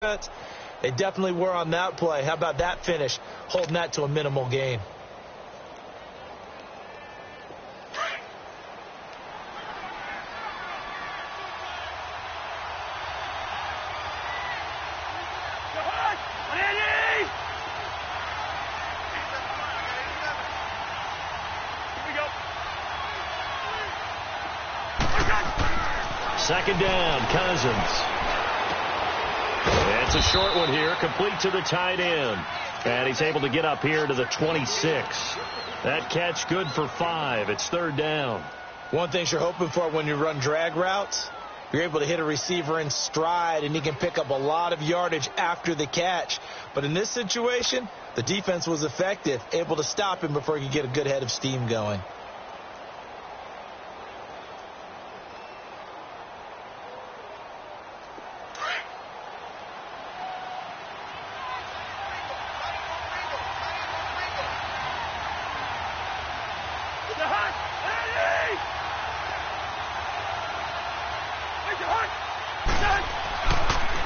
They definitely were on that play. How about that finish, holding that to a minimal gain? Second down, Cousins. It's a short one here, complete to the tight end. And he's able to get up here to the 26. That catch good for 5. It's third down. One thing you're hoping for when you run drag routes, you're able to hit a receiver in stride, and he can pick up a lot of yardage after the catch. But in this situation, the defense was effective, able to stop him before he could get a good head of steam going.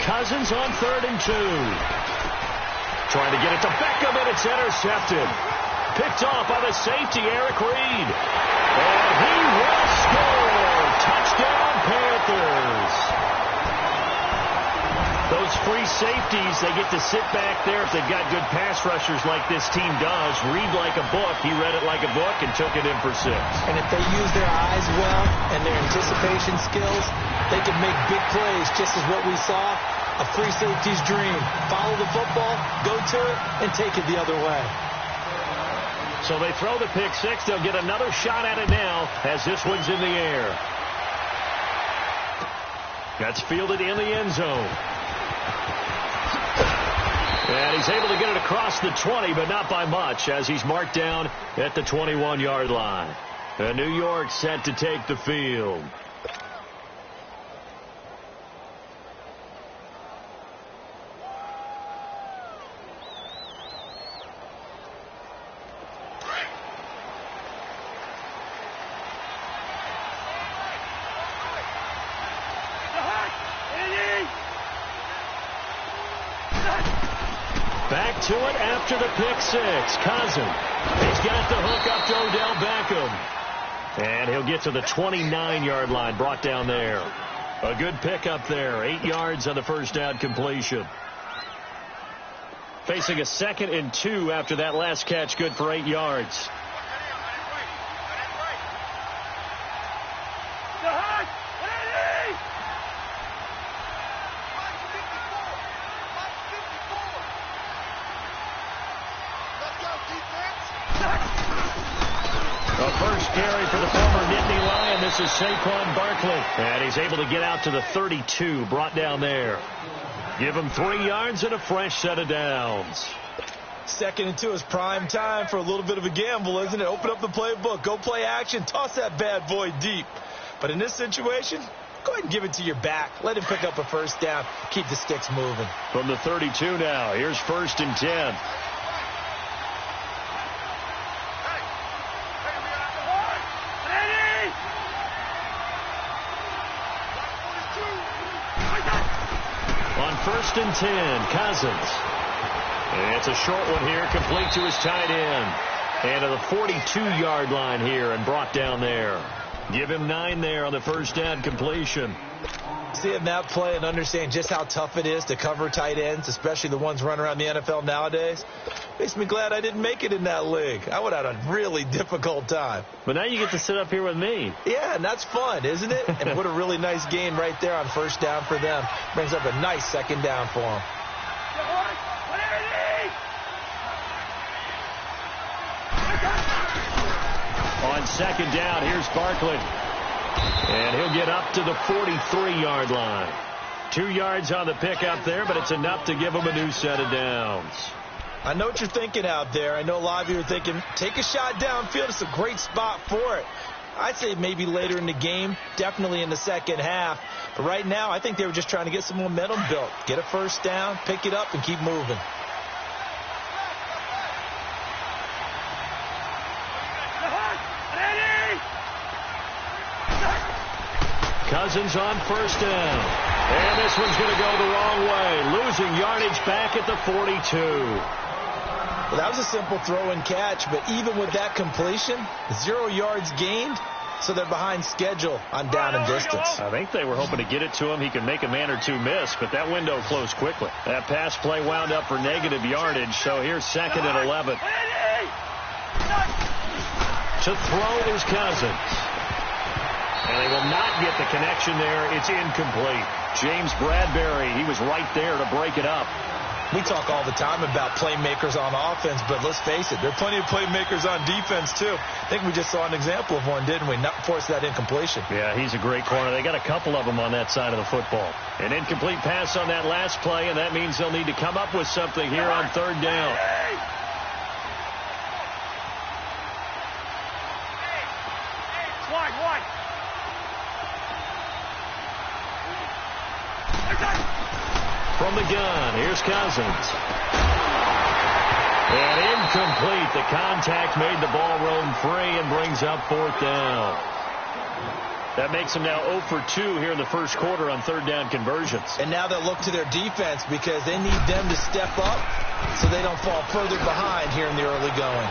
Cousins on 3rd and 2. Trying to get it to Beckham, and it's intercepted. Picked off by the safety, Eric Reed. And he will score. Touchdown, Panthers. Those free safeties, they get to sit back there if they've got good pass rushers like this team does. Read like a book. He read it like a book and took it in for 6. And if they use their eyes well and their anticipation skills, they can make big plays, just as what we saw. A free safety's dream. Follow the football, go to it, and take it the other way. So they throw the pick 6. They'll get another shot at it now as this one's in the air. That's fielded in the end zone. And he's able to get it across the 20, but not by much, as he's marked down at the 21-yard line. And New York set to take the field. Back to it after the pick 6. Cousins. He's got the hook up to Odell Beckham. And he'll get to the 29-yard line, brought down there. A good pickup there. 8 yards on the first down completion. Facing a 2nd and 2 after that last catch, good for 8 yards. Carry for the former Nittany Lion. This is Saquon Barkley. And he's able to get out to the 32, brought down there. Give him 3 yards and a fresh set of downs. 2nd and 2 is prime time for a little bit of a gamble, isn't it? Open up the playbook, go play action, toss that bad boy deep. But in this situation, go ahead and give it to your back. Let him pick up a first down. Keep the sticks moving. From the 32 now, here's 1st and 10. On 1st and 10, Cousins. And it's a short one here, complete to his tight end. And to the 42-yard line here and brought down there. Give him 9 there on the first down completion. Seeing that play and understand just how tough it is to cover tight ends, especially the ones running around the NFL nowadays, makes me glad I didn't make it in that league. I would have had a really difficult time. But now you get to sit up here with me. Yeah, and that's fun, isn't it? And what a really nice gain right there on first down for them. Brings up a nice 2nd down for them. On 2nd down, here's Barkley. And he'll get up to the 43-yard line. 2 yards on the pickup there, but it's enough to give him a new set of downs. I know what you're thinking out there. I know a lot of you are thinking, take a shot downfield. It's a great spot for it. I'd say maybe later in the game, definitely in the second half. But right now, I think they were just trying to get some momentum built. Get a first down, pick it up, and keep moving. Cousins on first down. And this one's going to go the wrong way, losing yardage back at the 42. Well, that was a simple throw and catch, but even with that completion, 0 yards gained, so they're behind schedule on down and distance. I think they were hoping to get it to him. He could make a man or two miss, but that window closed quickly. That pass play wound up for negative yardage, so here's 2nd and 11. To throw is Cousins. And they will not get the connection there. It's incomplete. James Bradbury, he was right there to break it up. We talk all the time about playmakers on offense, but let's face it, there are plenty of playmakers on defense, too. I think we just saw an example of one, didn't we? Not force that incompletion. Yeah, he's a great corner. They got a couple of them on that side of the football. An incomplete pass on that last play, and that means they'll need to come up with something here on 3rd down. From the gun, here's Cousins. And incomplete. The contact made the ball roam free and brings up 4th down. That makes them now 0 for 2 here in the first quarter on 3rd down conversions. And now they'll look to their defense because they need them to step up so they don't fall further behind here in the early going.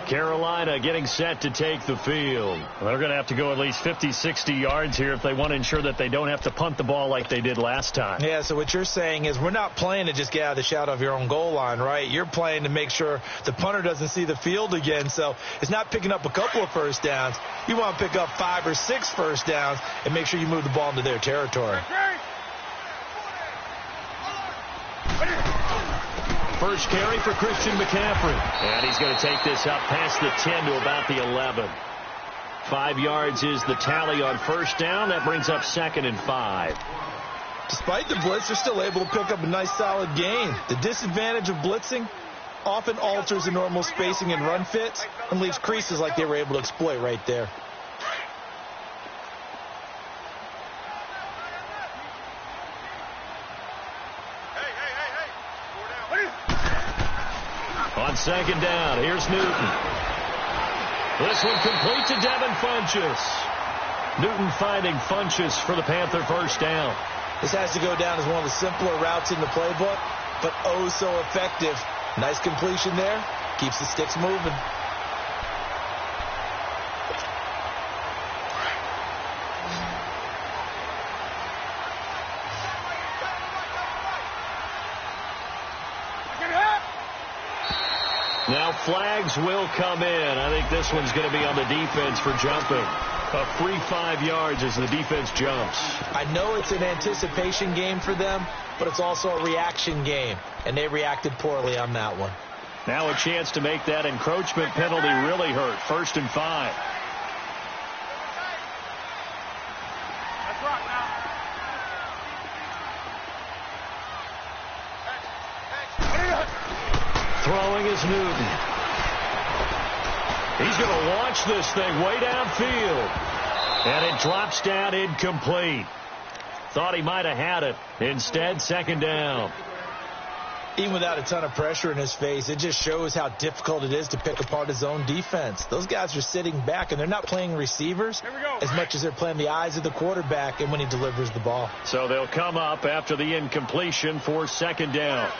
Carolina getting set to take the field. Well, they're going to have to go at least 50, 60 yards here if they want to ensure that they don't have to punt the ball like they did last time. Yeah, so what you're saying is we're not playing to just get out of the shadow of your own goal line, right? You're playing to make sure the punter doesn't see the field again. So it's not picking up a couple of first downs. You want to pick up 5 or 6 first downs and make sure you move the ball into their territory. First carry for Christian McCaffrey. And he's going to take this up past the 10 to about the 11. 5 yards is the tally on first down. That brings up 2nd and 5. Despite the blitz, they're still able to pick up a nice solid gain. The disadvantage of blitzing often alters the normal spacing and run fits and leaves creases like they were able to exploit right there. On 2nd down, here's Newton. This one complete to Devin Funchess. Newton finding Funchess for the Panther first down. This has to go down as one of the simpler routes in the playbook, but oh so effective. Nice completion there. Keeps the sticks moving. Now flags will come in. I think this one's going to be on the defense for jumping. A free 5 yards as the defense jumps. I know it's an anticipation game for them, but it's also a reaction game, and they reacted poorly on that one. Now a chance to make that encroachment penalty really hurt. 1st and 5. Throwing is Newton. He's going to launch this thing way downfield. And it drops down incomplete. Thought he might have had it. Instead, 2nd down. Even without a ton of pressure in his face, it just shows how difficult it is to pick apart his own defense. Those guys are sitting back, and they're not playing receivers as much as they're playing the eyes of the quarterback and when he delivers the ball. So they'll come up after the incompletion for 2nd down.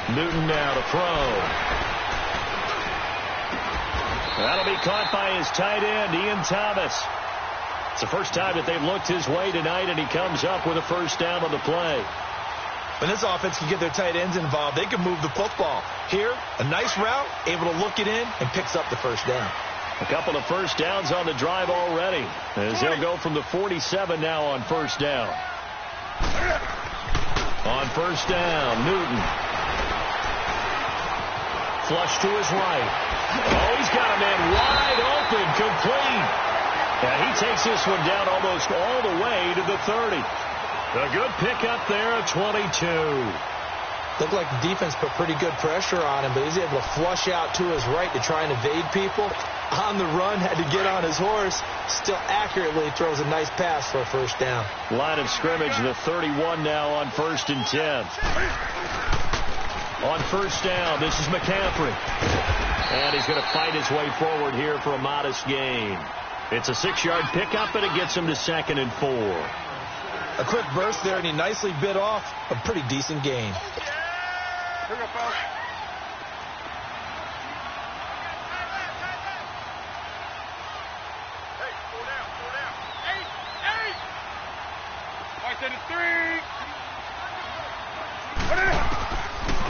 Newton now to throw. That'll be caught by his tight end, Ian Thomas. It's the first time that they've looked his way tonight, and he comes up with a first down on the play. When this offense can get their tight ends involved, they can move the football. Here, a nice route, able to look it in, and picks up the first down. A couple of first downs on the drive already, as they'll go from the 47 now on first down. On first down, Newton. Flush to his right. Oh, he's got a man wide open, complete. And he takes this one down almost all the way to the 30. A good pickup there at 22. Looked like the defense put pretty good pressure on him, but he's able to flush out to his right to try and evade people. On the run, had to get on his horse. Still accurately throws a nice pass for a first down. Line of scrimmage, the 31 now on 1st and 10. On first down, this is McCaffrey. And he's going to fight his way forward here for a modest gain. It's a 6-yard pickup, and it gets him to 2nd and 4. A quick burst there, and he nicely bit off a pretty decent gain. Here we go, fellas. Hey, slow down, slow down. 8. Right, then it's 3.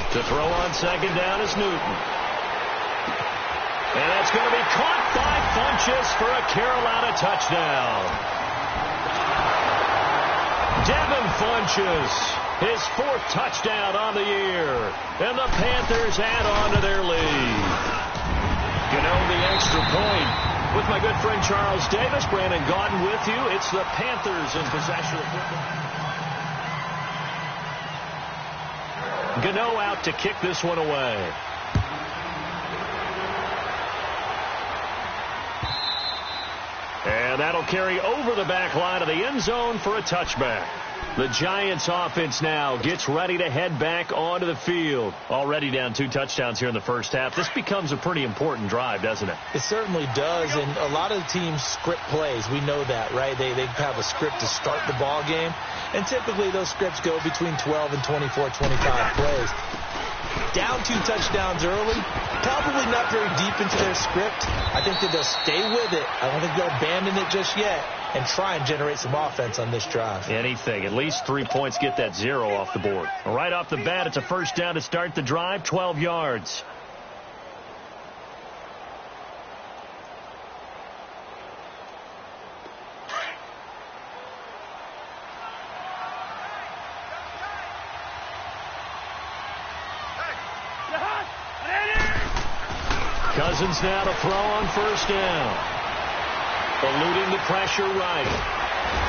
To throw on second down is Newton. And that's going to be caught by Funchess for a Carolina touchdown. Devin Funchess, his 4th touchdown on the year. And the Panthers add on to their lead. The extra point. With my good friend Charles Davis, Brandon Gaudin with you. It's the Panthers in possession of football. Gano out to kick this one away. And that'll carry over the back line of the end zone for a touchback. The Giants offense now gets ready to head back onto the field. Already down 2 touchdowns here in the first half. This becomes a pretty important drive, doesn't it? It certainly does, and a lot of the teams script plays. We know that, right? They have a script to start the ball game, and typically those scripts go between 12 and 24, 25 plays. Down 2 touchdowns early, probably not very deep into their script. I think that they'll stay with it. I don't think they'll abandon it just yet and try and generate some offense on this drive. Anything. At least 3 points, get that 0 off the board. Right off the bat, it's a first down to start the drive, 12 yards. Cousins now to throw on first down. Eluding the pressure right.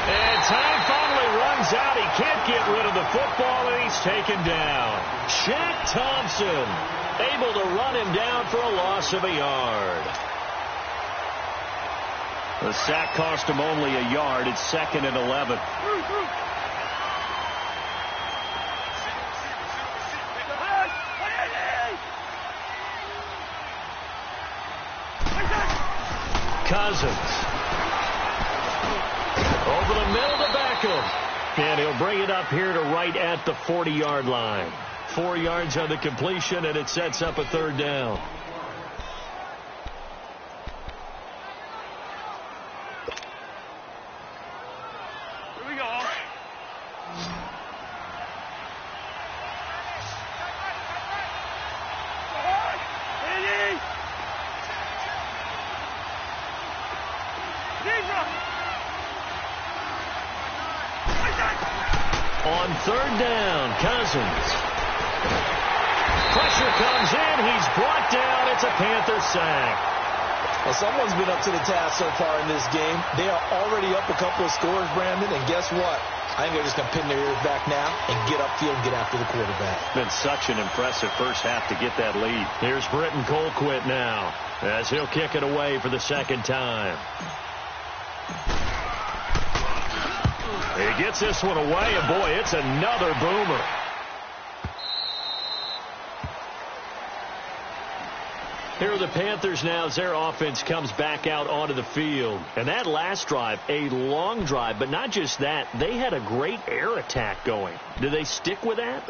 And time finally runs out. He can't get rid of the football, and he's taken down. Shaq Thompson able to run him down for a loss of a yard. The sack cost him only a yard. It's 2nd and 11. Cousins. Over the middle to Beckham. And he'll bring it up here to right at the 40-yard line. 4 yards on the completion, and it sets up a 3rd down. Here we go. On 3rd down, Cousins. Pressure comes in. He's brought down. It's a Panther sack. Well, someone's been up to the task so far in this game. They are already up a couple of scores, Brandon, and guess what? I think they're just going to pin their ears back now and get upfield and get after the quarterback. Been such an impressive first half to get that lead. Here's Britton Colquitt now as he'll kick it away for the 2nd time. He gets this one away, and boy, it's another boomer. Here are the Panthers now as their offense comes back out onto the field. And that last drive, a long drive, but not just that, they had a great air attack going. Do they stick with that?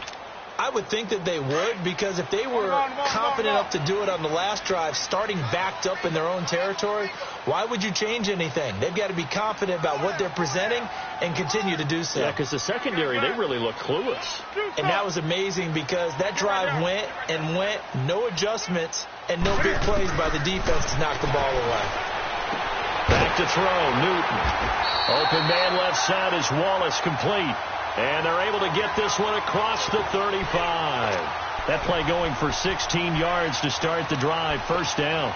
I would think that they would, because if they were confident enough to do it on the last drive, starting backed up in their own territory, why would you change anything? They've got to be confident about what they're presenting and continue to do so. Yeah, because the secondary, they really look clueless. And that was amazing because that drive went and went, no adjustments, and no big plays by the defense to knock the ball away. Back to throw, Newton. Open man left side is Wallace, complete. And they're able to get this one across the 35. That play going for 16 yards to start the drive. First down.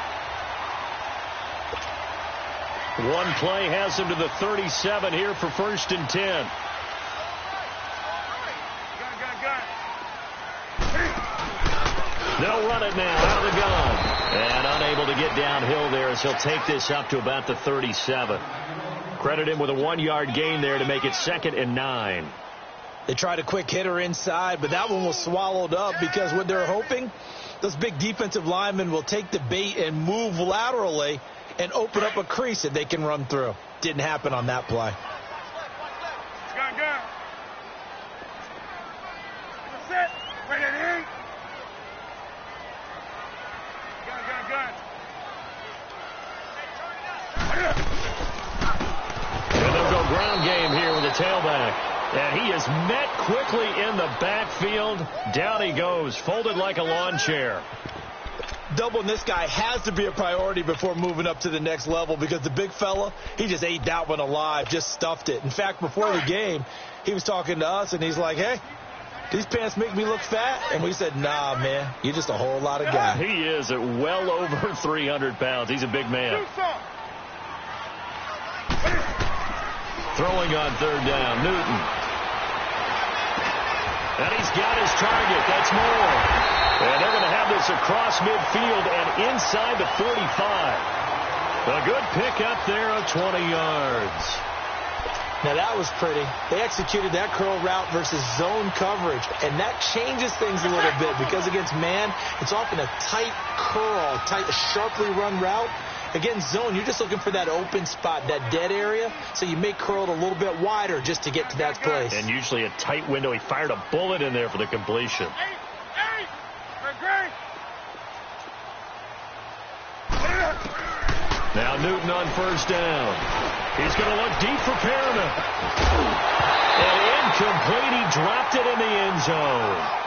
One play has him to the 37 here for 1st and 10. They'll run it now out of the gun. And unable to get downhill there as he'll take this up to about the 37. Credit him with a 1-yard gain there to make it 2nd and 9. They tried a quick hitter inside, but that one was swallowed up because what they're hoping, those big defensive linemen will take the bait and move laterally and open up a crease that they can run through. Didn't happen on that play. Gun, gun. Set. Ready to hit. Gun, gun, gun. And they'll go ground game here with the tailback. And he is met quickly in the backfield. Down he goes, folded like a lawn chair. Doubling this guy has to be a priority before moving up to the next level because the big fella, he just ate that one alive, just stuffed it. In fact, before the game, he was talking to us, and he's like, hey, these pants make me look fat? And we said, nah, man, you're just a whole lot of guy. He is at well over 300 pounds. He's a big man. Throwing on third down, Newton. And he's got his target. That's more. And they're going to have this across midfield and inside the 45. A good pickup there of 20 yards. Now, that was pretty. They executed that curl route versus zone coverage, and that changes things a little bit because against man, it's often a tight curl, tight, sharply run route. Against zone, you're just looking for that open spot, that dead area, so you make curl it a little bit wider just to get to that place. And usually a tight window. He fired a bullet in there for the completion. Now Newton on first down. He's going to look deep for Perriman. And incomplete. He dropped it in the end zone.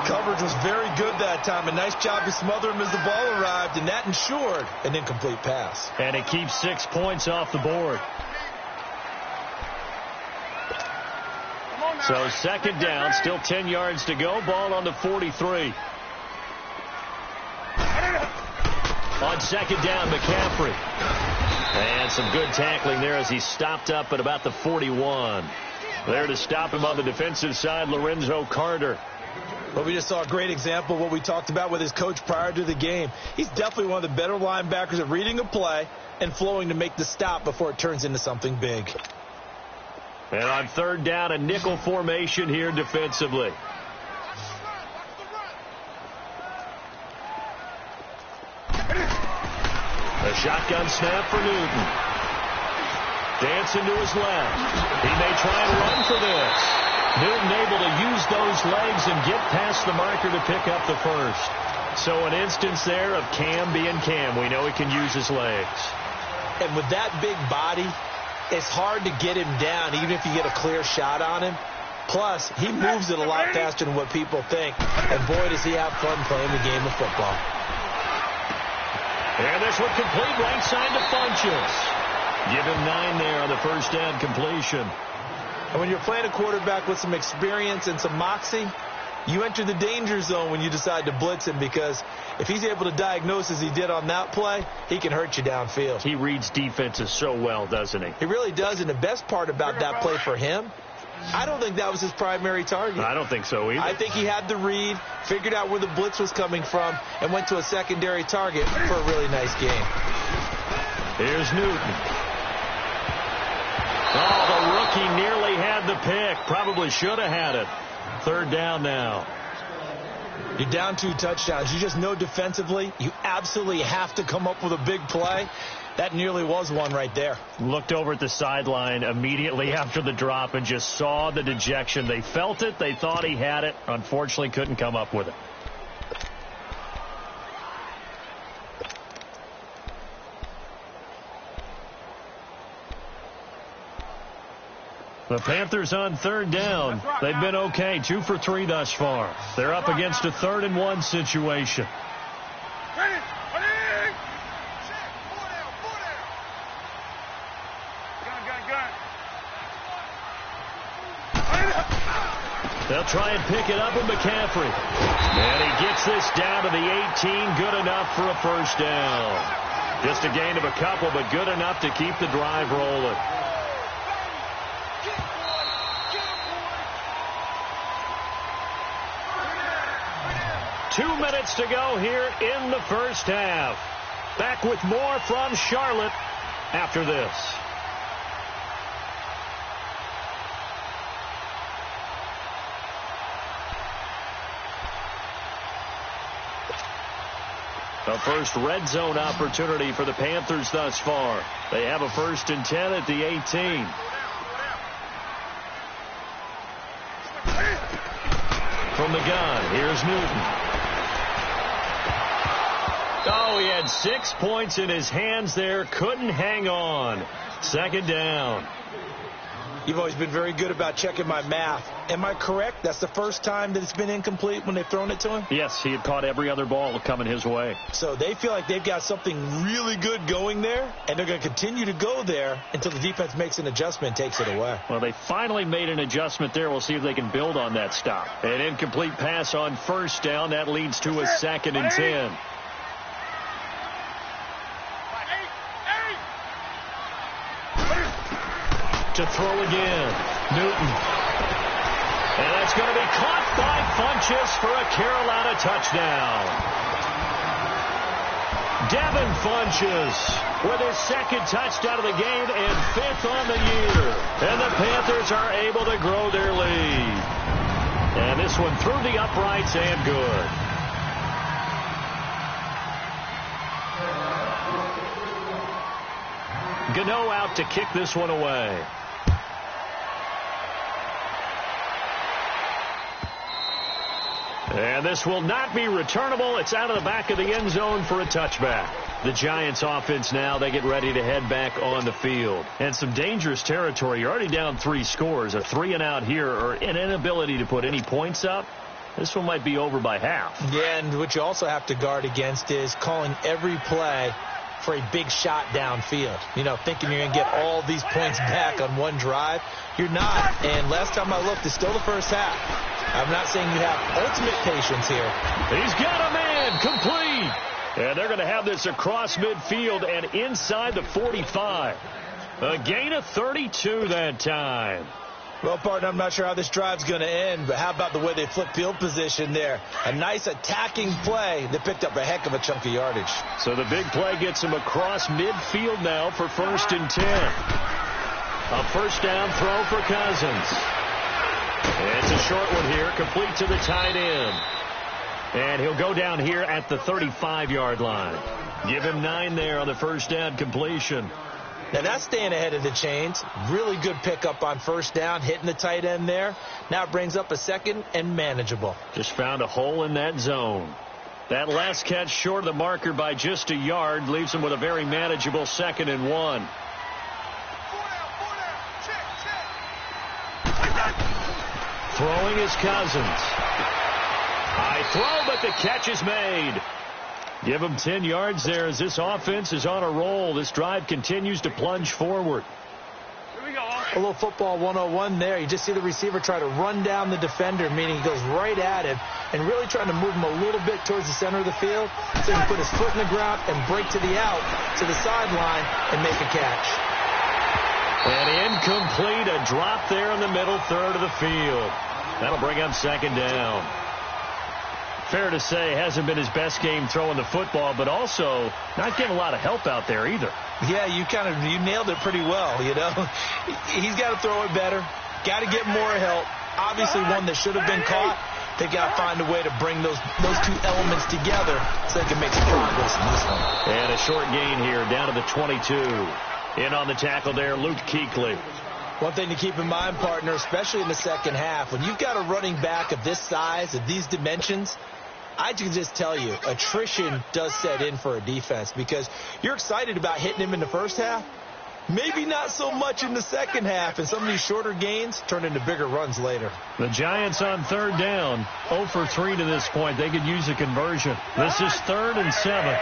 Coverage was very good that time. A nice job to smother him as the ball arrived, and that ensured an incomplete pass. And it keeps 6 points off the board. So second down, still 10 yards to go. Ball on the 43. On second down, McCaffrey. And some good tackling there as he stopped up at about the 41. There to stop him on the defensive side, Lorenzo Carter. Well, we just saw a great example of what we talked about with his coach prior to the game. He's definitely one of the better linebackers at reading a play and flowing to make the stop before it turns into something big. And on third down, a nickel formation here defensively. A shotgun snap for Newton. Dancing to his left. He may try and run for this. Newton able to use those legs and get past the marker to pick up the first. So an instance there of Cam being Cam. We know he can use his legs. And with that big body, it's hard to get him down, even if you get a clear shot on him. Plus, he moves it a lot faster than what people think. And boy, does he have fun playing the game of football. And this one complete right side to Funchess. Give him 9 there on the first down completion. And when you're playing a quarterback with some experience and some moxie, you enter the danger zone when you decide to blitz him, because if he's able to diagnose as he did on that play, he can hurt you downfield. He reads defenses so well, doesn't he? He really does, and the best part about that play for him, I don't think that was his primary target. I don't think so either. I think he had the read, figured out where the blitz was coming from, and went to a secondary target for a really nice game. Here's Newton. Oh, the rookie nearly had the pick. Probably should have had it. Third down now. You're down 2 touchdowns. You just know defensively you absolutely have to come up with a big play. That nearly was one right there. Looked over at the sideline immediately after the drop and just saw the dejection. They felt it. They thought he had it. Unfortunately, couldn't come up with it. The Panthers on third down. They've been okay. 2 for 3 thus far. They're up against a 3rd and 1 situation. They'll try and pick it up with McCaffrey. And he gets this down to the 18. Good enough for a first down. Just a gain of a couple, but good enough to keep the drive rolling. Two minutes to go here in the first half. Back with more from Charlotte after this. The first red zone opportunity for the Panthers thus far. They have a 1st and 10 at the 18. From the gun, here's Newton. Oh, he had 6 points in his hands there. Couldn't hang on. 2nd down. You've always been very good about checking my math. Am I correct? That's the first time that it's been incomplete when they've thrown it to him? Yes, he had caught every other ball coming his way. So they feel like they've got something really good going there, and they're going to continue to go there until the defense makes an adjustment and takes it away. Well, they finally made an adjustment there. We'll see if they can build on that stop. An incomplete pass on 1st down. That leads to a 2nd and 10. To throw again. Newton. And that's going to be caught by Funchess for a Carolina touchdown. Devin Funchess with his 2nd touchdown of the game and 5th on the year. And the Panthers are able to grow their lead. And this one through the uprights and good. Gano out to kick this one away. And this will not be returnable. It's out of the back of the end zone for a touchback. The Giants offense now, they get ready to head back on the field. And some dangerous territory. You're already down 3 scores. A 3-and-out here or an inability to put any points up. This one might be over by half. Yeah, and what you also have to guard against is calling every play for a big shot downfield. You know, thinking you're going to get all these points back on one drive. You're not. And last time I looked, it's still the first half. I'm not saying you have ultimate patience here. He's got a man complete. And they're going to have this across midfield and inside the 45. A gain of 32 that time. Well, partner, I'm not sure how this drive's going to end, but how about the way they flip field position there? A nice attacking play that picked up a heck of a chunk of yardage. So the big play gets him across midfield now for 1st and 10. A 1st down throw for Cousins. It's a short one here, complete to the tight end. And he'll go down here at the 35-yard line. Give him 9 there on the 1st down completion. Now that's staying ahead of the chains. Really good pickup on 1st down, hitting the tight end there. Now it brings up a 2nd and manageable. Just found a hole in that zone. That last catch short of the marker by just a yard leaves him with a very manageable 2nd and 1. Throwing is Cousins. High throw, but the catch is made. Give him 10 yards there as this offense is on a roll. This drive continues to plunge forward. Here we go. A little football 101 there. You just see the receiver try to run down the defender, meaning he goes right at him and really trying to move him a little bit towards the center of the field so he can put his foot in the ground and break to the out, to the sideline, and make a catch. And incomplete, a drop there in the middle third of the field. That'll bring up 2nd down. Fair to say, hasn't been his best game throwing the football, but also not getting a lot of help out there either. Yeah, you nailed it pretty well, you know. He's got to throw it better. Got to get more help. Obviously one that should have been caught. They got to find a way to bring those 2 elements together so they can make some progress in this one. And a short gain here down to the 22. In on the tackle there, Luke Kuechly. One thing to keep in mind, partner, especially in the second half, when you've got a running back of this size, of these dimensions, I can just tell you, attrition does set in for a defense because you're excited about hitting him in the first half. Maybe not so much in the second half, and some of these shorter gains turn into bigger runs later. The Giants on 3rd down, 0 for 3 to this point. They could use a conversion. This is 3rd and 7.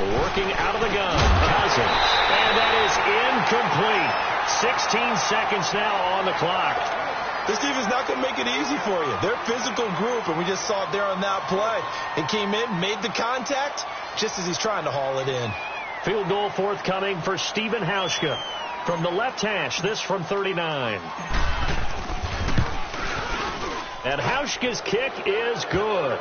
Working out of the gun, Cousins. And that is incomplete. 16 seconds now on the clock. This defense is not going to make it easy for you. They're a physical group, and we just saw it there on that play. It came in, made the contact, just as he's trying to haul it in. Field goal forthcoming for Stephen Hauschka. From the left hash, this from 39. And Hauschka's kick is good.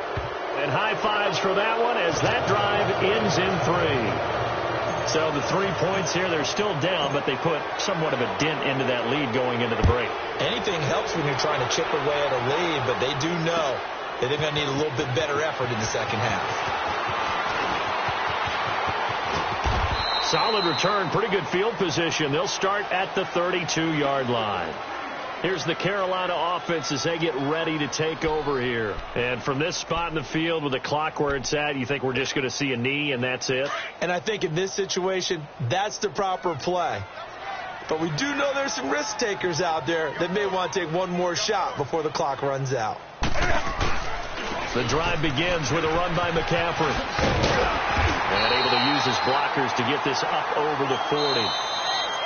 And high fives for that one as that drive ends in 3. So the 3 points here, they're still down, but they put somewhat of a dent into that lead going into the break. Anything helps when you're trying to chip away at a lead, but they do know that they're going to need a little bit better effort in the second half. Solid return, pretty good field position. They'll start at the 32-yard line. Here's the Carolina offense as they get ready to take over here. And from this spot in the field with the clock where it's at, you think we're just going to see a knee and that's it? And I think in this situation, that's the proper play. But we do know there's some risk takers out there that may want to take one more shot before the clock runs out. The drive begins with a run by McCaffrey. And able to use his blockers to get this up over the 40.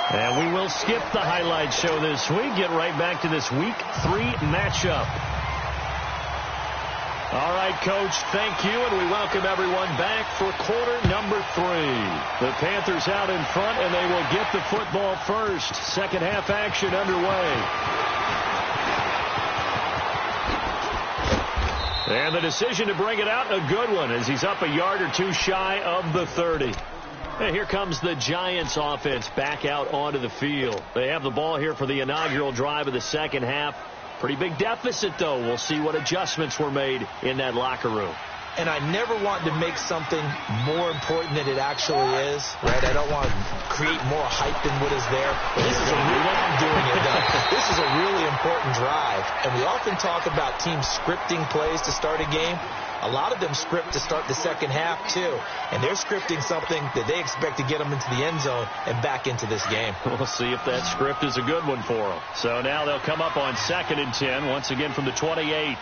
And we will skip the highlight show this week. Get right back to this Week 3 matchup. All right, Coach, thank you, and we welcome everyone back for quarter number 3. The Panthers out in front, and they will get the football first. Second half action underway. And the decision to bring it out, a good one, as he's up a yard or two shy of the 30. And here comes the Giants offense back out onto the field. They have the ball here for the inaugural drive of the second half. Pretty big deficit, though. We'll see what adjustments were made in that locker room. And I never want to make something more important than it actually is, right? I don't want to create more hype than what is there. But this is a This is a really important drive. And we often talk about teams scripting plays to start a game. A lot of them script to start the second half, too. And they're scripting something that they expect to get them into the end zone and back into this game. We'll see if that script is a good one for them. So now they'll come up on 2nd and 10, once again from the 28. Hey,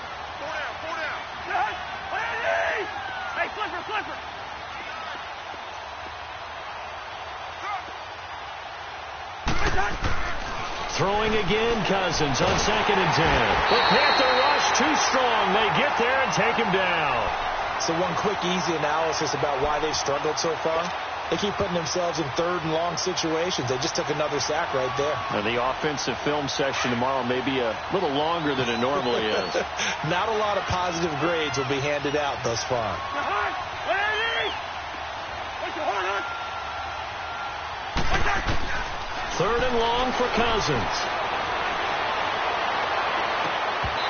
flipper. Throwing again, Cousins on 2nd and 10. The Panther rush too strong. They get there and take him down. So one quick, easy analysis about why they've struggled so far. They keep putting themselves in 3rd and long situations. They just took another sack right there. Now the offensive film session tomorrow may be a little longer than it normally is. Not a lot of positive grades will be handed out thus far. 3rd and long for Cousins.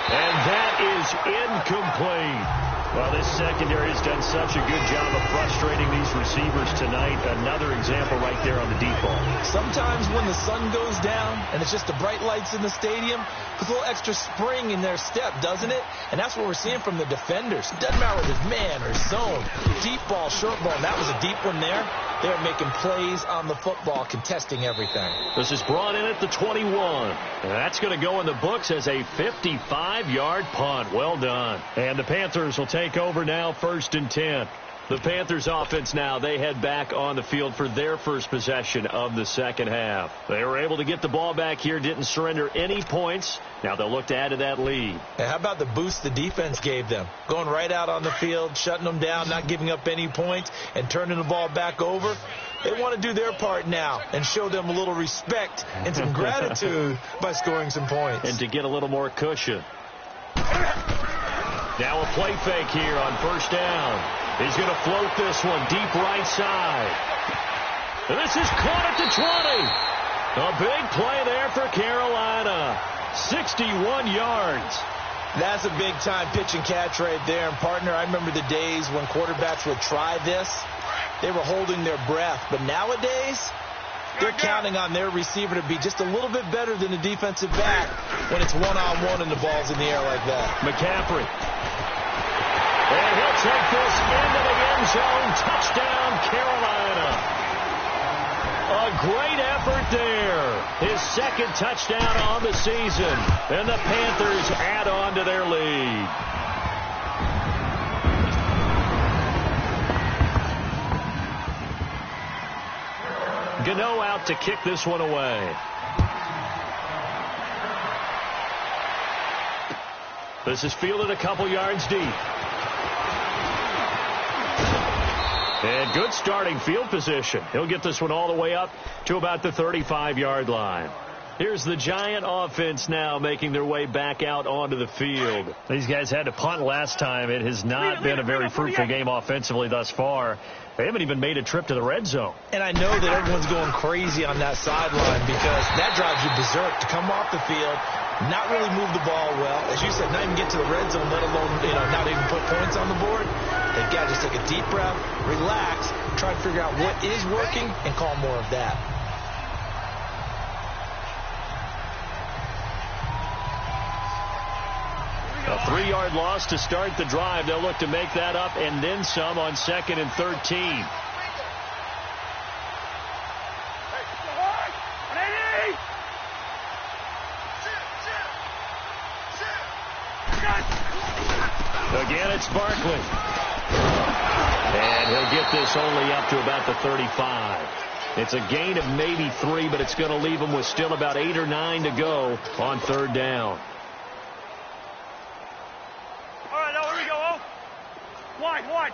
And that is incomplete. Well, this secondary has done such a good job of frustrating these receivers tonight. Another example right there on the deep ball. Sometimes when the sun goes down and it's just the bright lights in the stadium, there's a little extra spring in their step, doesn't it? And that's what we're seeing from the defenders. Doesn't matter whether it's man or zone, deep ball, short ball. And that was a deep one there. They're making plays on the football, contesting everything. This is brought in at the 21. And that's going to go in the books as a 55-yard punt. Well done. And the Panthers will take over now, 1st and 10. The Panthers offense now, they head back on the field for their first possession of the second half. They were able to get the ball back here, didn't surrender any points. Now they'll look to add to that lead. And how about the boost the defense gave them? Going right out on the field, shutting them down, not giving up any points, and turning the ball back over. They want to do their part now and show them a little respect and some gratitude by scoring some points. And to get a little more cushion. Now a play fake here on 1st down. He's going to float this one deep right side. And this is caught at the 20. A big play there for Carolina. 61 yards. That's a big-time pitch and catch right there. And, partner, I remember the days when quarterbacks would try this. They were holding their breath. But nowadays, they're counting on their receiver to be just a little bit better than the defensive back when it's one-on-one and the ball's in the air like that. McCaffrey. And he'll take this into the end zone. Touchdown, Carolina. A great effort there. His 2nd touchdown on the season. And the Panthers add on to their lead. Gano out to kick this one away. This is fielded a couple yards deep. And good starting field position. He'll get this one all the way up to about the 35-yard line. Here's the Giant offense now making their way back out onto the field. These guys had to punt last time. It has not been a very fruitful game offensively thus far. They haven't even made a trip to the red zone. And I know that everyone's going crazy on that sideline because that drives you berserk to come off the field, not really move the ball well. As you said, not even get to the red zone, let alone, not even put points on the board. They've got to just take a deep breath, relax, try to figure out what is working, and call more of that. A 3-yard loss to start the drive. They'll look to make that up and then some on 2nd and 13. Again, it's Barkley. And he'll get this only up to about the 35. It's a gain of maybe 3, but it's going to leave him with still about 8 or 9 to go on 3rd down. Wide. Alert.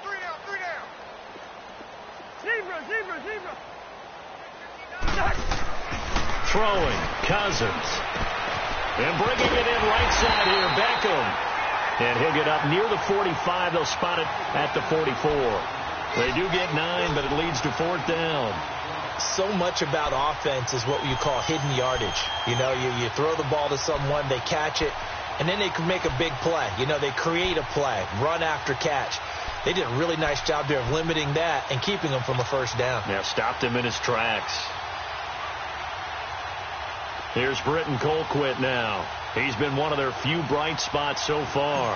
3 down. Zebra. Throwing, Cousins. And bringing it in right side here, Beckham. And he'll get up near the 45. They'll spot it at the 44. They do get 9, but it leads to 4th down. So much about offense is what you call hidden yardage. You throw the ball to someone, they catch it, and then they can make a big play. They create a play, run after catch. They did a really nice job there of limiting that and keeping him from a 1st down. Yeah, stopped him in his tracks. Here's Britton Colquitt now. He's been one of their few bright spots so far.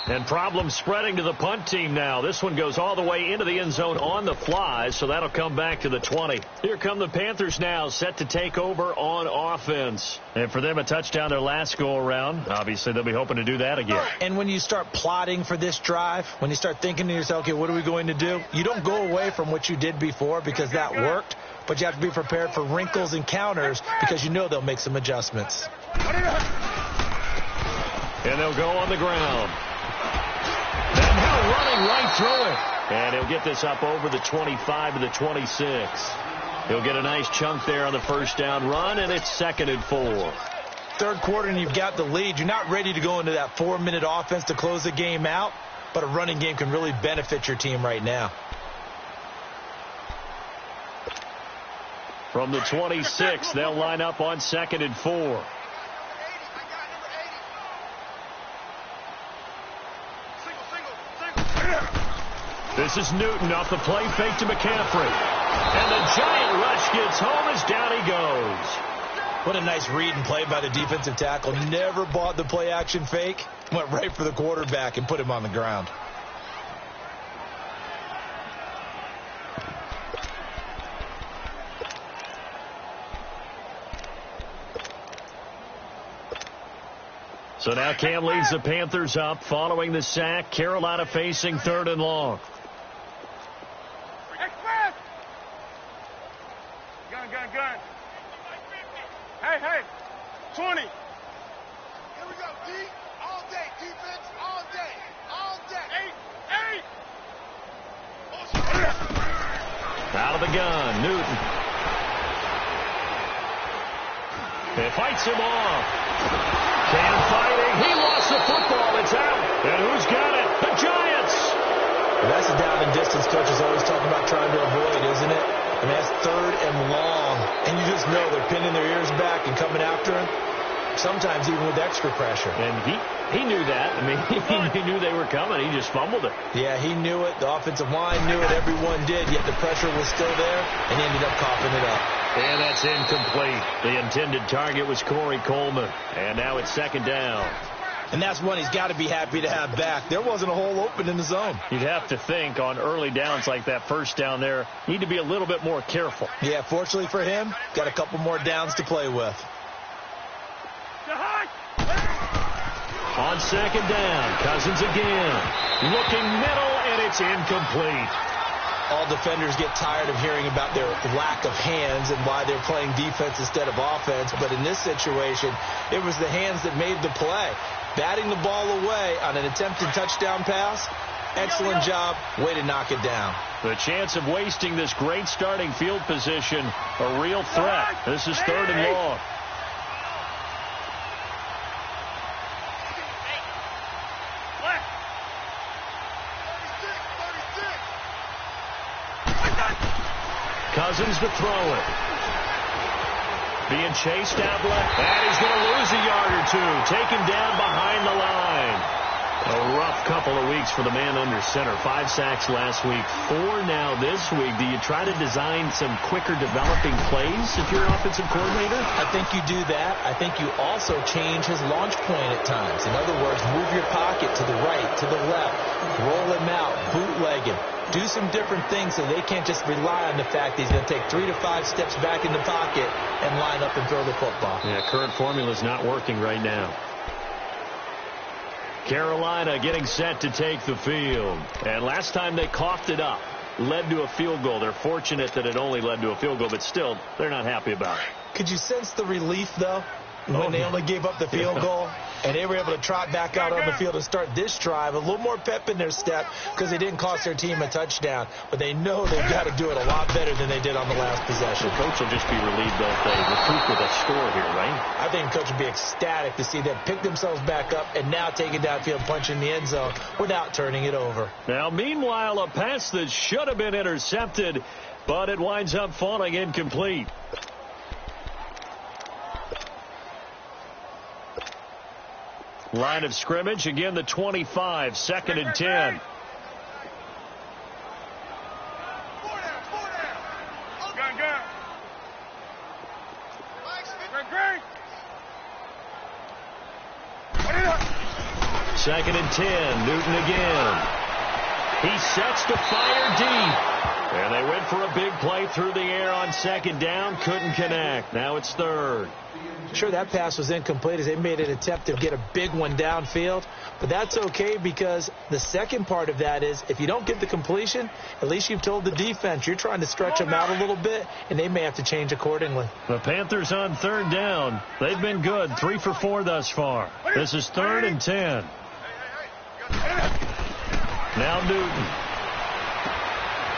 And problems spreading to the punt team now. This one goes all the way into the end zone on the fly, so that'll come back to the 20. Here come the Panthers now, set to take over on offense. And for them, a touchdown their last go-around. Obviously, they'll be hoping to do that again. And when you start plotting for this drive, when you start thinking to yourself, okay, what are we going to do? You don't go away from what you did before because that worked, but you have to be prepared for wrinkles and counters because they'll make some adjustments. And they'll go on the ground. And now running right through it. And he'll get this up over the 25 to the 26. He'll get a nice chunk there on the 1st down run, and it's 2nd and 4. 3rd quarter, and you've got the lead. You're not ready to go into that 4-minute offense to close the game out, but a running game can really benefit your team right now. From the 26, they'll line up on 2nd and 4. This is Newton off the play fake to McCaffrey. And the Giant rush gets home as down he goes. What a nice read and play by the defensive tackle. Never bought the play action fake. Went right for the quarterback and put him on the ground. So now Cam leads the Panthers up following the sack. Carolina facing 3rd and long. Gun. Hey. 20. Here we go, D. All day. Defense, all day. 8. Out of the gun, Newton. It fights him off. Cam fighting. He lost the football. It's out. And who's got it? The Giants. That's a down and distance coaches always talking about trying to avoid, isn't it? I mean, that's 3rd and long. And you just know they're pinning their ears back and coming after him, sometimes even with extra pressure. And he knew that. I mean, he knew they were coming. He just fumbled it. Yeah, he knew it. The offensive line knew it. Everyone did, yet the pressure was still there, and he ended up coughing it up. And that's incomplete. The intended target was Corey Coleman. And now it's 2nd down. And that's one he's got to be happy to have back. There wasn't a hole open in the zone. You'd have to think on early downs like that 1st down there, need to be a little bit more careful. Yeah, fortunately for him, got a couple more downs to play with. On 2nd down, Cousins again. Looking middle, and it's incomplete. All defenders get tired of hearing about their lack of hands and why they're playing defense instead of offense. But in this situation, it was the hands that made the play. Batting the ball away on an attempted touchdown pass, excellent job. Way to knock it down. The chance of wasting this great starting field position, a real threat. This is 3rd and long. Cousins to throw it. Being chased out left. And he's going to lose a yard or two. Taken down behind the line. A rough couple of weeks for the man under center. 5 sacks last week. 4 now this week. Do you try to design some quicker developing plays if you're an offensive coordinator? I think you do that. I think you also change his launch point at times. In other words, move your pocket to the right, to the left. Roll him out. Bootleg him. Do some different things so they can't just rely on the fact that he's going to take 3 to 5 steps back in the pocket and line up and throw the football. Yeah, current formula is not working right now. Carolina getting set to take the field. And last time they coughed it up, led to a field goal. They're fortunate that it only led to a field goal, but still, they're not happy about it. Could you sense the relief, though, when they only gave up the field goal? And they were able to trot back out on the field and start this drive. A little more pep in their step because they didn't cost their team a touchdown. But they know they've got to do it a lot better than they did on the last possession. The coach will just be relieved that they recoup with a score here, right? I think the coach would be ecstatic to see them pick themselves back up and now take it downfield, punch in the end zone without turning it over. Now, meanwhile, a pass that should have been intercepted, but it winds up falling incomplete. Line of scrimmage, again the 25, 2nd and 10. Second and 10, Newton again. He sets to fire deep. And they went for a big play through the air on 2nd down, couldn't connect. Now it's 3rd. Sure, that pass was incomplete as they made an attempt to get a big one downfield. But that's okay because the second part of that is if you don't get the completion, at least you've told the defense you're trying to stretch them out a little bit, and they may have to change accordingly. The Panthers on 3rd down. They've been good, 3 for 4 thus far. This is 3rd and 10. Now Newton.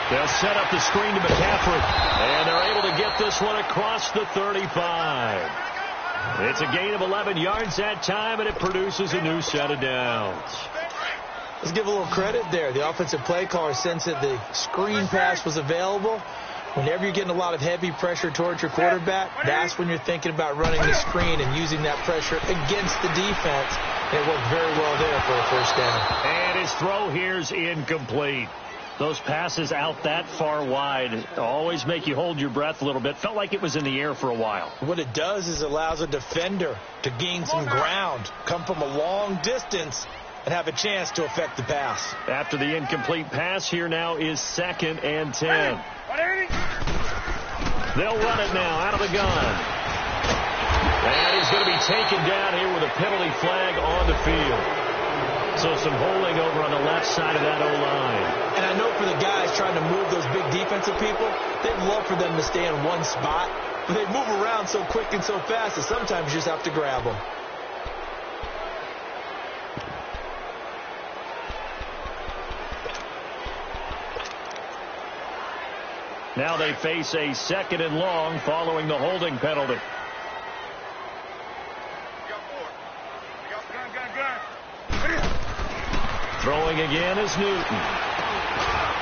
They'll set up the screen to McCaffrey, and they're able to get this one across the 35. It's a gain of 11 yards that time, and it produces a new set of downs. Let's give a little credit there. The offensive play caller sensed that the screen pass was available. Whenever you're getting a lot of heavy pressure towards your quarterback, that's when you're thinking about running the screen and using that pressure against the defense. And it worked very well there for a 1st down. And his throw here's incomplete. Those passes out that far wide always make you hold your breath a little bit. Felt like it was in the air for a while. What it does is allows a defender to gain some ground, come from a long distance, and have a chance to affect the pass. After the incomplete pass, here now is 2nd and 10. They'll run it now out of the gun. And he's going to be taken down here with a penalty flag on the field. So some holding over on the left side of that O-line. And I know for the guys trying to move those big defensive people, they'd love for them to stay in one spot. But they move around so quick and so fast that sometimes you just have to grab them. Now they face a 2nd and long following the holding penalty. Throwing again is Newton.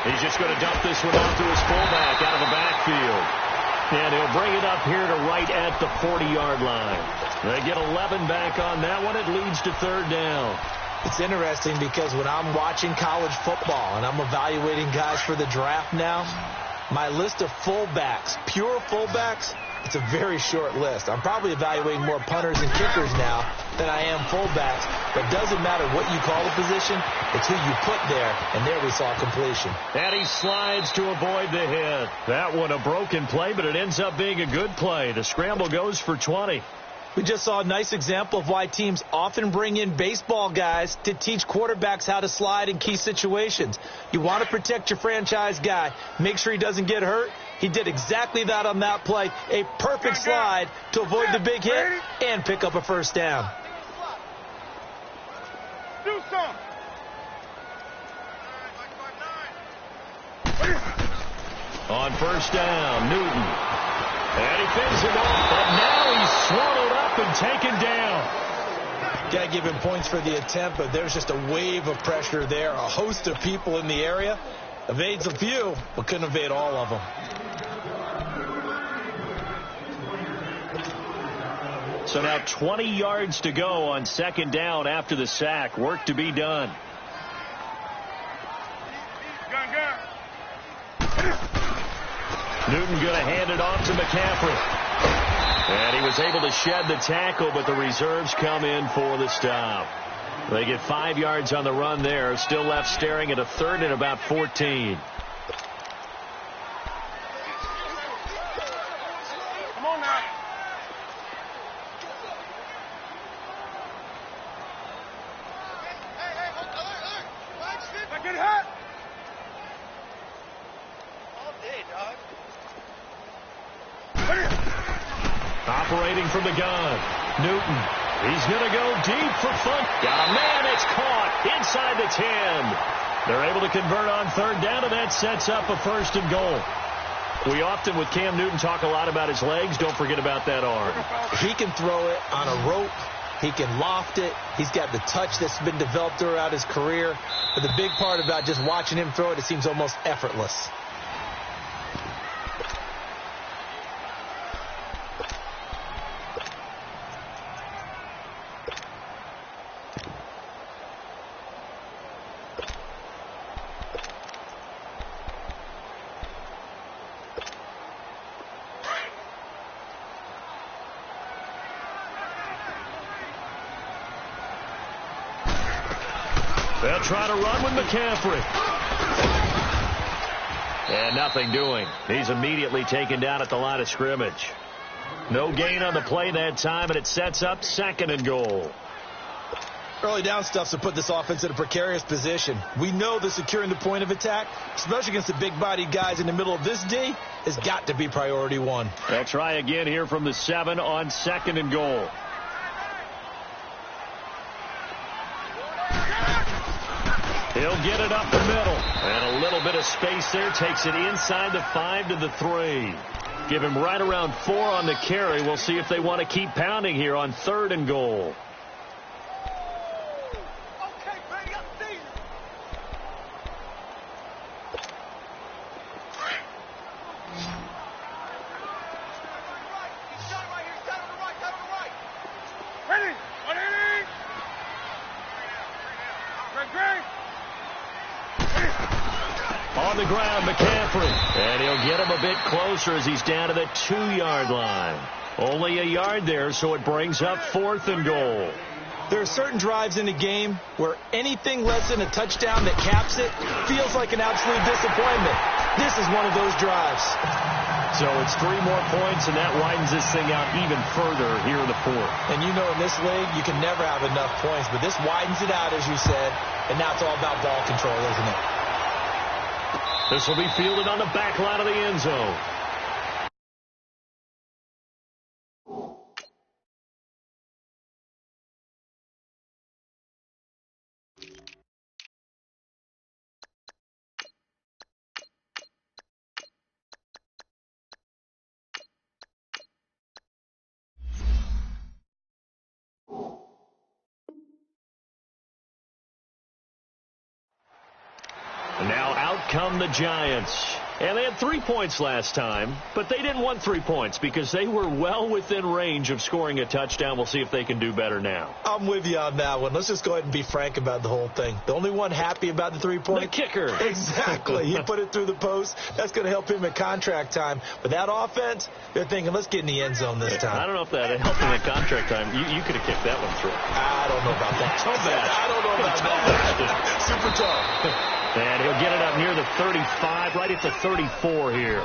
He's just going to dump this one off to his fullback out of the backfield. And he'll bring it up here to right at the 40-yard line. They get 11 back on that one. It leads to 3rd down. It's interesting because when I'm watching college football and I'm evaluating guys for the draft now, my list of fullbacks, pure fullbacks, it's a very short list. I'm probably evaluating more punters and kickers now than I am fullbacks. But it doesn't matter what you call the position. It's who you put there. And there we saw completion. And he slides to avoid the hit. That one a broken play, but it ends up being a good play. The scramble goes for 20. We just saw a nice example of why teams often bring in baseball guys to teach quarterbacks how to slide in key situations. You want to protect your franchise guy. Make sure he doesn't get hurt. He did exactly that on that play. A perfect slide to avoid the big hit and pick up a first down. Do something. On first down, Newton. And he fends him off, but now he's swallowed up and taken down. Got to give him points for the attempt, but there's just a wave of pressure there. A host of people in the area. Evades a few, but couldn't evade all of them. So now 20 yards to go on second down after the sack. Work to be done. Newton going to hand it off to McCaffrey. And he was able to shed the tackle, but the reserves come in for the stop. They get 5 yards on the run there. Still left staring at a third and about 14. Come on now. Hey, get hot. All day, dog. Operating from the gun, Newton. He's going to go deep for fun. Got a man. It's caught inside the 10. They're able to convert on third down, and that sets up a first and goal. We often, with Cam Newton, talk a lot about his legs. Don't forget about that arm. He can throw it on a rope. He can loft it. He's got the touch that's been developed throughout his career. But the big part about just watching him throw it, it seems almost effortless. They'll try to run with McCaffrey. And nothing doing. He's immediately taken down at the line of scrimmage. No gain on the play that time, and it sets up second and goal. Early down stuff to put this offense in a precarious position. We know that securing the point of attack, especially against the big-bodied guys in the middle of this D, has got to be priority one. They'll try again here from the 7 on second and goal. He'll get it up the middle. And a little bit of space there. Takes it inside the 5 to the 3. Give him right around 4 on the carry. We'll see if they want to keep pounding here on third and goal. On the ground, McCaffrey. And he'll get him a bit closer as he's down to the 2-yard line. Only a yard there, so it brings up fourth and goal. There are certain drives in the game where anything less than a touchdown that caps it feels like an absolute disappointment. This is one of those drives. So it's 3 more points, and that widens this thing out even further here in the fourth. And you know in this league, you can never have enough points, but this widens it out, as you said, and now it's all about ball control, isn't it? This will be fielded on the back line of the end zone. And now out come the Giants. And they had 3 points last time, but they didn't want 3 points because they were well within range of scoring a touchdown. We'll see if they can do better now. I'm with you on that one. Let's just go ahead and be frank about the whole thing. The only one happy about the 3-point? The kicker. Exactly. He put it through the post. That's going to help him at contract time. But that offense, they're thinking, let's get in the end zone this time. I don't know if that helped him at contract time. You could have kicked that one through. I don't know about that. I don't know about that. Super tough. And he'll get it up near the 35, right at the 34 here.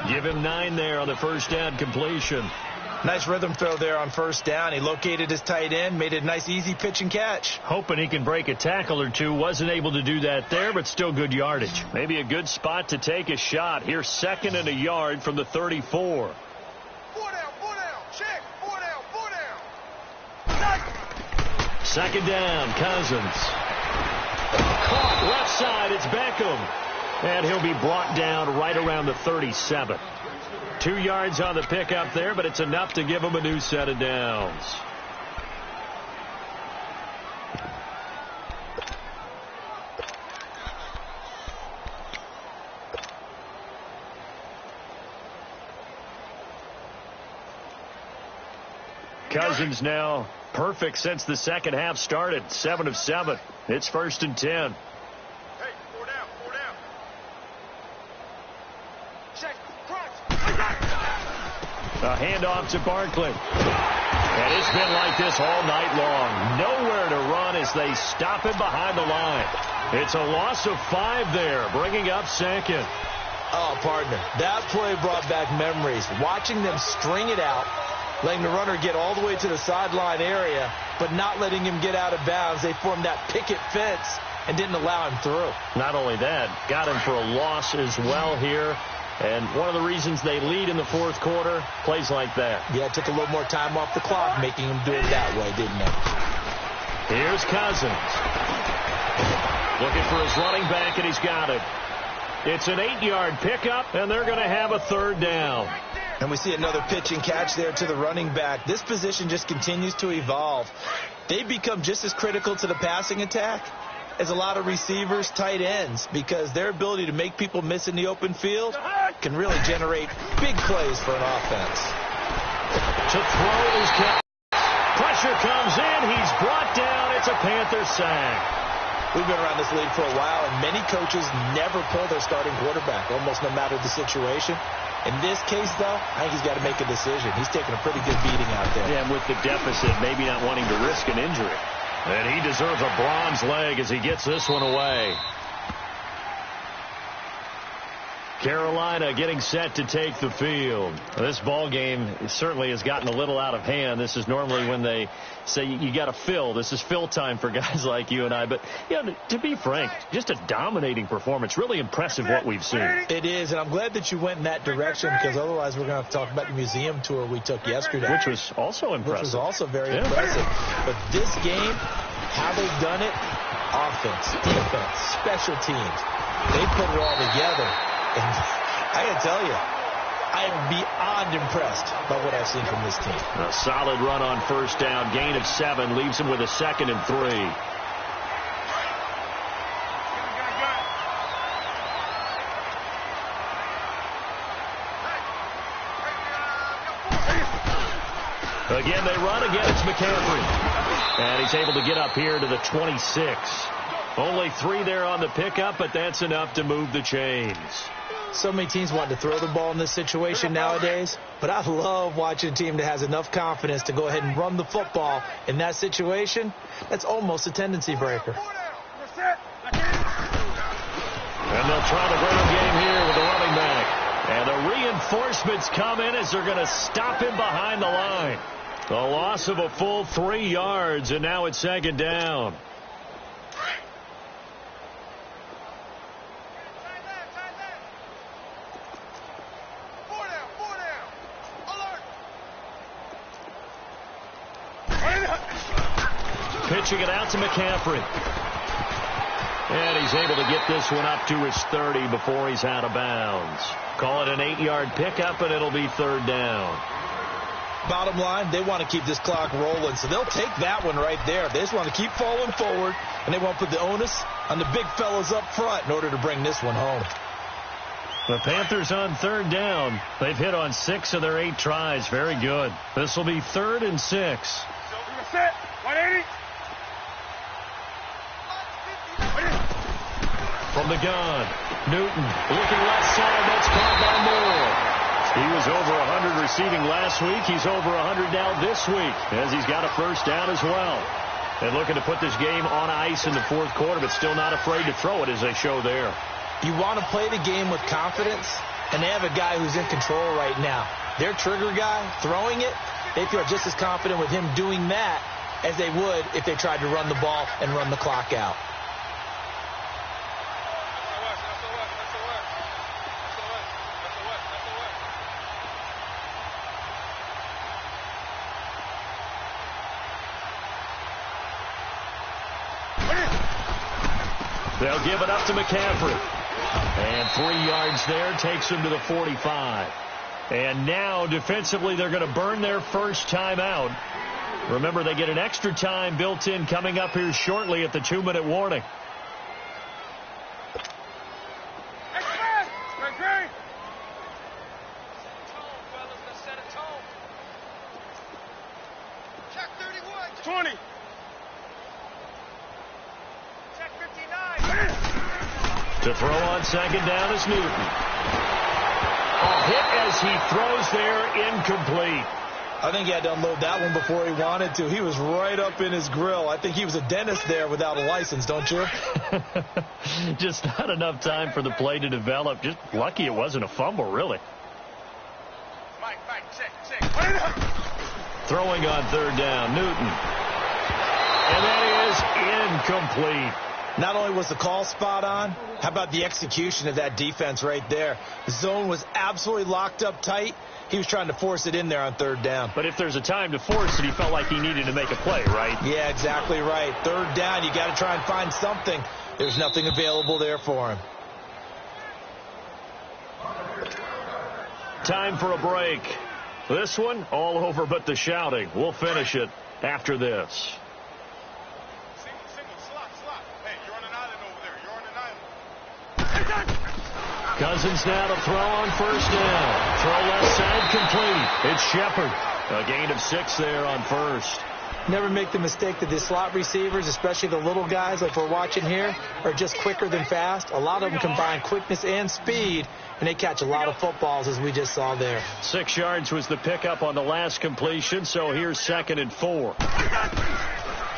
Give him 9 there on the first down completion. Nice rhythm throw there on first down. He located his tight end, made it a nice easy pitch and catch. Hoping he can break a tackle or two. Wasn't able to do that there, but still good yardage. Maybe a good spot to take a shot. Here's 2nd and a yard from the 34. 4 down, check, 4 down. 2nd down, Cousins. Caught left side, it's Beckham. And he'll be brought down right around the 37. 2 yards on the pickup there, but it's enough to give him a new set of downs. Cousins now perfect since the second half started. 7 of 7. It's 1st and 10. Hey, 4 down. Check, crunch. A handoff to Barkley. And it's been like this all night long. Nowhere to run as they stop him behind the line. It's a loss of 5 there, bringing up 2nd. Oh, partner, that play brought back memories. Watching them string it out, letting the runner get all the way to the sideline area, but not letting him get out of bounds. They formed that picket fence and didn't allow him through. Not only that, got him for a loss as well here. And one of the reasons they lead in the 4th quarter, plays like that. Yeah, it took a little more time off the clock, making him do it that way, didn't it? Here's Cousins. Looking for his running back, and he's got it. It's an 8-yard pickup, and they're going to have a 3rd down. And we see another pitch and catch there to the running back. This position just continues to evolve. They become just as critical to the passing attack as a lot of receivers, tight ends, because their ability to make people miss in the open field can really generate big plays for an offense. To throw is kept. Pressure comes in. He's brought down. It's a Panther sack. We've been around this league for a while, and many coaches never pull their starting quarterback, almost no matter the situation. In this case, though, I think he's got to make a decision. He's taking a pretty good beating out there. Yeah, and with the deficit, maybe not wanting to risk an injury. And he deserves a bronze leg as he gets this one away. Carolina getting set to take the field. This ball game certainly has gotten a little out of hand. This is normally when they say you got to fill. This is fill time for guys like you and I. But, you know, to be frank, just a dominating performance. Really impressive what we've seen. It is, and I'm glad that you went in that direction, because otherwise we're going to have to talk about the museum tour we took yesterday. Which was also impressive. Which was also very impressive. But this game, how they've done it, offense, defense, special teams, they put it all together. And I got to tell you, I am beyond impressed by what I've seen from this team. A solid run on first down. Gain of 7 leaves him with a 2nd and 3. Again, they run. Again, it's McCaffrey. And he's able to get up here to the 26. Only 3 there on the pickup, but that's enough to move the chains. So many teams want to throw the ball in this situation nowadays, but I love watching a team that has enough confidence to go ahead and run the football in that situation. That's almost a tendency breaker. And they'll try the run game here with the running back. And the reinforcements come in as they're going to stop him behind the line. A loss of a full 3 yards, and now it's 2nd down. Pitching it out to McCaffrey. And he's able to get this one up to his 30 before he's out of bounds. Call it an 8-yard pickup, and it'll be 3rd down. Bottom line, they want to keep this clock rolling, so they'll take that one right there. They just want to keep falling forward, and they want to put the onus on the big fellas up front in order to bring this one home. The Panthers on 3rd down. They've hit on 6 of their 8 tries. Very good. This will be 3rd and 6. Set, 180. From the gun, Newton looking left side. That's caught by Moore. He was over 100 receiving last week. He's over 100 now this week as he's got a first down as well. And looking to put this game on ice in the 4th quarter, but still not afraid to throw it as they show there. You want to play the game with confidence, and they have a guy who's in control right now. their trigger guy throwing it, they feel just as confident with him doing that as they would if they tried to run the ball and run the clock out. They'll give it up to McCaffrey. And 3 yards there takes him to the 45. And now, defensively, they're going to burn their first timeout. Remember, they get an extra time built in coming up here shortly at the 2-minute warning. Check 31. 20. Check 59. To throw on second down is Newton. A hit as he throws there, incomplete. I think he had to unload that one before he wanted to. He was right up in his grill. I think he was a dentist there without a license, don't you? Just not enough time for the play to develop. Just lucky it wasn't a fumble, really. Mike, check. Throwing on third down, Newton. And that is incomplete. Not only was the call spot on, how about the execution of that defense right there? The zone was absolutely locked up tight. He was trying to force it in there on third down. But if there's a time to force it, he felt like he needed to make a play, right? Yeah, exactly right. Third down, you got to try and find something. There's nothing available there for him. Time for a break. This one, all over but the shouting. We'll finish it after this. Single, slot. Hey, you're on an island over there. You're on an island. Cousins now to throw on first down. Throw left side complete. It's Shepard. A gain of 6 there on first. Never make the mistake that the slot receivers, especially the little guys like we're watching here, are just quicker than fast. A lot of them combine quickness and speed, and they catch a lot of footballs, as we just saw there. 6 yards was the pickup on the last completion, so here's 2nd and 4.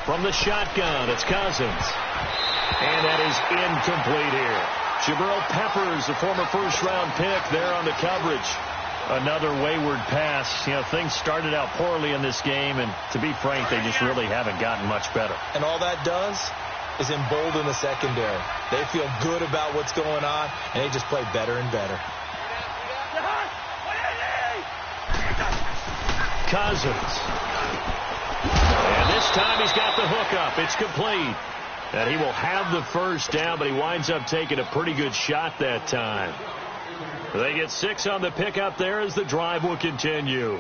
From the shotgun, it's Cousins. And that is incomplete here. Jabril Peppers, the former first-round pick, there on the coverage. Another wayward pass. You know, things started out poorly in this game, and to be frank, they just really haven't gotten much better. And all that does is embolden the secondary. They feel good about what's going on, and they just play better and better. Cousins. And this time he's got the hook up. It's complete. And he will have the first down, but he winds up taking a pretty good shot that time. They get 6 on the pickup there as the drive will continue.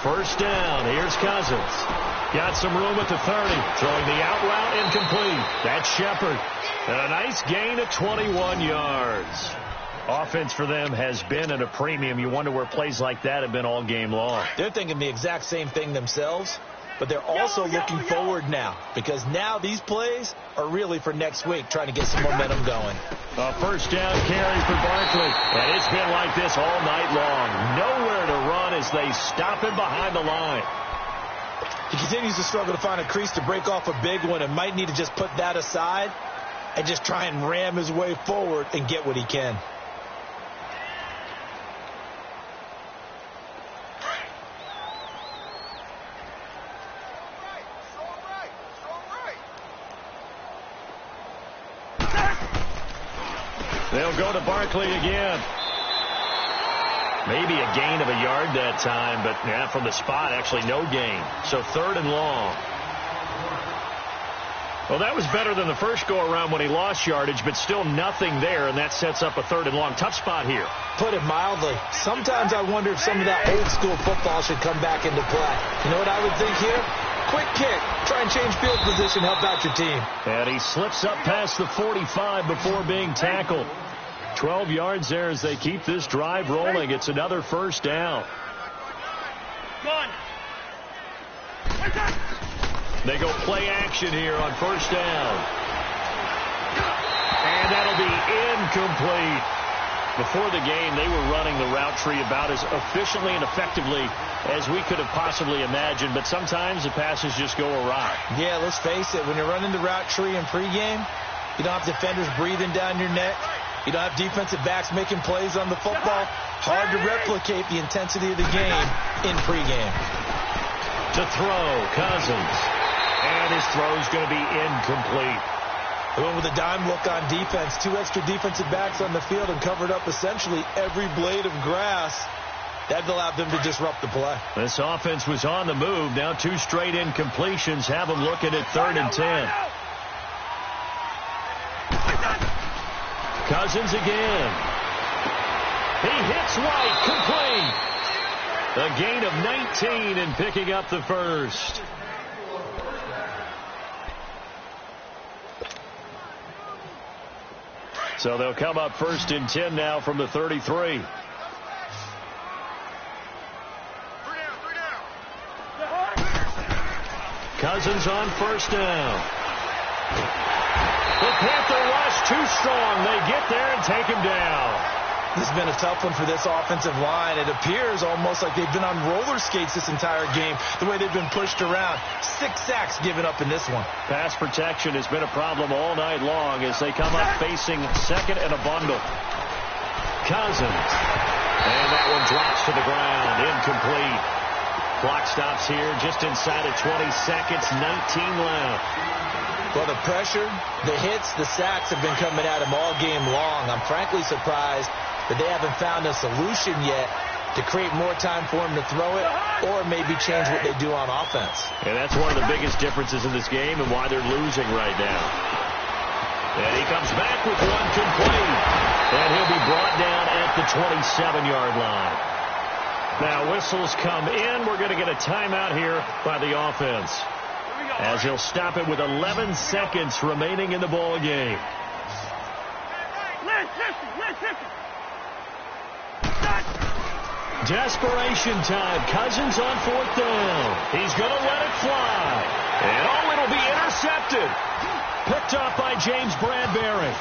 First down. Here's Cousins. Got some room at the 30. Throwing the out route incomplete. That's Shepard. And a nice gain of 21 yards. Offense for them has been at a premium. You wonder where plays like that have been all game long. They're thinking the exact same thing themselves, but they're also looking forward now, because now these plays are really for next week, trying to get some momentum going. A first down carry for Barkley. And it's been like this all night long. Nowhere to run as they stop him behind the line. He continues to struggle to find a crease to break off a big one, and might need to just put that aside and just try and ram his way forward and get what he can. They'll go to Barkley again. Maybe a gain of a yard that time, but yeah, from the spot, actually no gain. So 3rd and long. Well, that was better than the first go-around when he lost yardage, but still nothing there, and that sets up a 3rd and long. Tough spot here. Put it mildly. Sometimes I wonder if some of that old-school football should come back into play. You know what I would think here? Quick kick. Try and change field position, help out your team. And he slips up past the 45 before being tackled. 12 yards there as they keep this drive rolling. It's another first down. They go play action here on first down. And that'll be incomplete. Before the game, they were running the route tree about as efficiently and effectively as we could have possibly imagined, but sometimes the passes just go awry. Yeah, let's face it. When you're running the route tree in pregame, you don't have defenders breathing down your neck. You don't have defensive backs making plays on the football. Hard to replicate the intensity of the game in pregame. To throw, Cousins. And his throw's going to be incomplete. They went with a dime look on defense. 2 extra defensive backs on the field and covered up essentially every blade of grass. That allowed them to disrupt the play. This offense was on the move. Now 2 straight incompletions have them looking at 3rd and 10. Cousins again. He hits White, complete. A gain of 19 and picking up the first. So they'll come up 1st and 10 now from the 33. Cousins on 1st down. The Panther rush too strong. They get there and take him down. This has been a tough one for this offensive line. It appears almost like they've been on roller skates this entire game, the way they've been pushed around. 6 sacks given up in this one. Pass protection has been a problem all night long as they come up facing 2nd and a bundle. Cousins. And that one drops to the ground. Incomplete. Clock stops here just inside of 20 seconds. 19 left. Well, the pressure, the hits, the sacks have been coming at him all game long. I'm frankly surprised that they haven't found a solution yet to create more time for him to throw it or maybe change what they do on offense. And that's one of the biggest differences in this game and why they're losing right now. And he comes back with one complete. And he'll be brought down at the 27-yard line. Now whistles come in. We're going to get a timeout here by the offense, as he'll stop it with 11 seconds remaining in the ball game. Desperation time. Cousins on 4th down. He's going to let it fly. And it'll be intercepted. Picked up by James Bradbury.